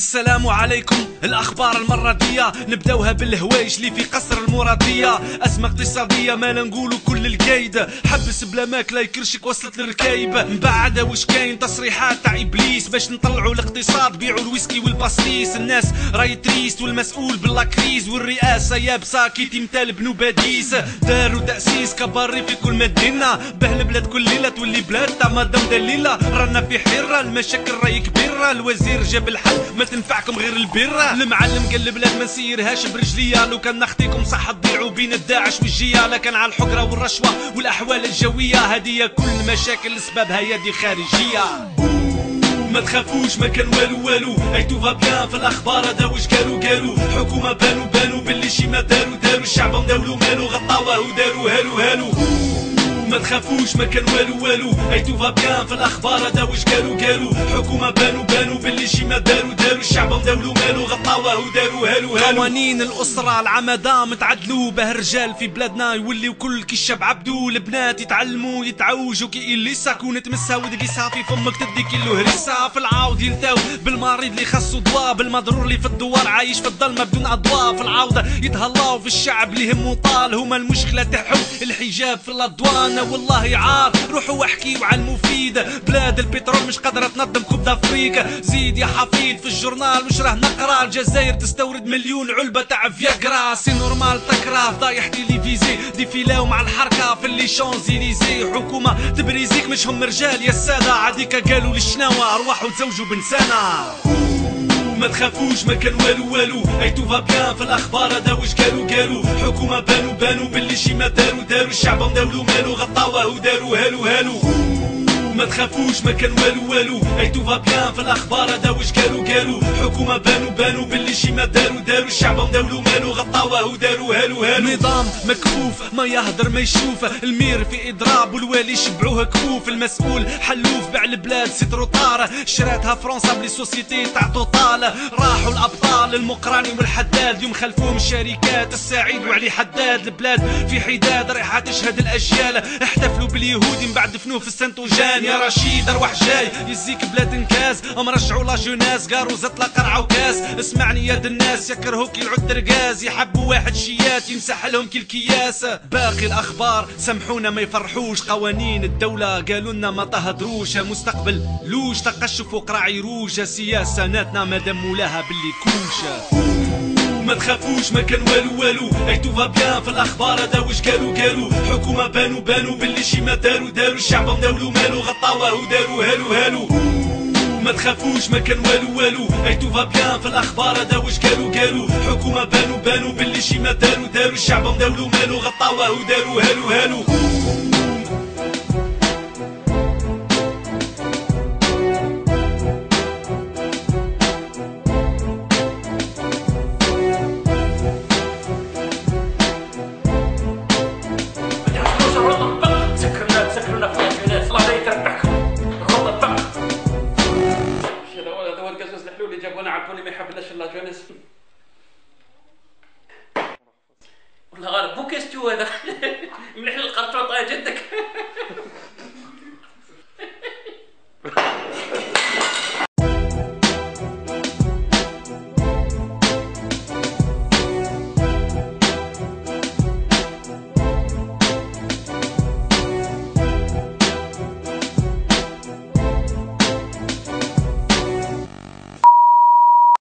السلام عليكم. الأخبار المرة دي نبداوها بالهوايش اللي في قصر المرادية. أزمة اقتصادية ما نقولوا كل القايدة، حبس بلا ماكلة يكرشك وصلت للركايب. من بعد واش كاين تصريحات تاع إبليس باش نطلعوا الاقتصاد بيعوا الويسكي والباسليس. الناس راي تريست والمسؤول باللاكريز والرئاسة يابسة كي تمثال بنو باديس. داروا تأسيس كباري في كل مدينة، به البلاد كل ليلة تولي بلاد تاع مدام دليلة. رانا في حيرة المشاكل راي كبيرة، الوزير جاب الحل ما تنفعكم غير البيرة. المعلم قال البلاد ما نسيرهاش برجليا، لو كان نخطيكم صح تضيعوا بين الداعش والجيا. لكن على الحقرة والرشوة والأحوال الجوية هذه كل مشاكل اسبابها يدي خارجية. ما تخافوش ما كان والو اي تو فا بيان. في الاخبار هذا واش قالوا حكومه بانوا باللي شي ما داروا الشعب مداولو مالو غطاوه وداروا هالو. ما تخافوش ما كان والو اي تو فا بيان. في الاخبار هذا واش قالوا حكومه بانوا باللي شي ما داروا الشعب مداولو مالو غطاوه وداروا هالو. قوانين الاسره العمدان متعدلوا به الرجال في بلادنا يوليو كل كي الشاب عبدو. البنات يتعلموا يتعوجوا كي اللي ساكون تمسها ودقيسها في فمك تدي كيلو هريسه. في العاود يلتاو بالمريض اللي خاصو ضوا، بالمضرور اللي في الدوار عايش في الظلمه بدون اضواء. في العوده يتهلاو في الشعب اللي همو طال، هما المشكله تاعهم الحجاب في الادوان. والله عار روحوا واحكيو على المفيد، بلاد البترول مش قادره تنظم كوب دافريكا. زيد يا حفيد في الجورنال وش راه نقرا، الجزائر تستورد مليون علبه تاع فياغرا. سي نورمال تكراه ضايح تيليفيزي ديفيلاو مع الحركه في اللي شونزيليزي. حكومه تبريزيك مش هم رجال يا الساده، عاديكا قالوا للشناوه ارواحوا تزوجوا بنسانه. ما تخافوش ما كان والو اي تو فا بيان. في الاخبار هذا واش قالوا حكومه بانوا باللي شي ما داروا الشعب مداولو مالو غطاوه وداروا هالو. ما تخافوش ما كان والو اي تو فا بيان. في الاخبار هذا واش قالوا حكومه بانوا باللي شي ما داروا الشعب مداولو مالو غطاوه وداروا هالو. نظام مكفوف ما يهدر ما يشوف، المير في اضراب والوالي شبعوه كفوف. المسؤول حلوف باع البلاد سيتروطار، شراتها فرنسا بلي سوسيتي تاع توطال. راحوا الابطال المقراني والحداد اليوم خلفوهم الشركات السعيد وعلي حداد. البلاد في حداد رايحه تشهد الاجيال، احتفلوا باليهودي من بعد دفنوه في السنتوجان. يا رشيد ارواح جاي يزيك بلاد انكاز، مرجعوا لا جوناس قاروا زطله قرعه وكاس. اسمعني يا الناس يكرهوك يلعد رقاز، يحبوا واحد شيات يمسح لهم كل كياس. باقي الاخبار سامحونا ما يفرحوش، قوانين الدوله قالوا لنا ما تهدروش. مستقبل لوش تقشف وقرع يروج، سياساتنا مادام مولاها باللي كوشه. ما تخافوش ما كان والو اي تو فا بيان. في الاخبار هذا واش قالوا حكومه بانوا باللي شي ما داروا الشعب مداولو مالو غطاوه وداروا هالو. ما تخافوش ما كان والو اي تو فا بيان. في الاخبار هذا واش قالوا حكومه بانوا باللي شي ما داروا الشعب مداولو مالو غطاوه وداروا هالو. عرفوني ما يحبلاش الله جونس. والله غير بو كاستيو هذا مليح القرطوط جدك.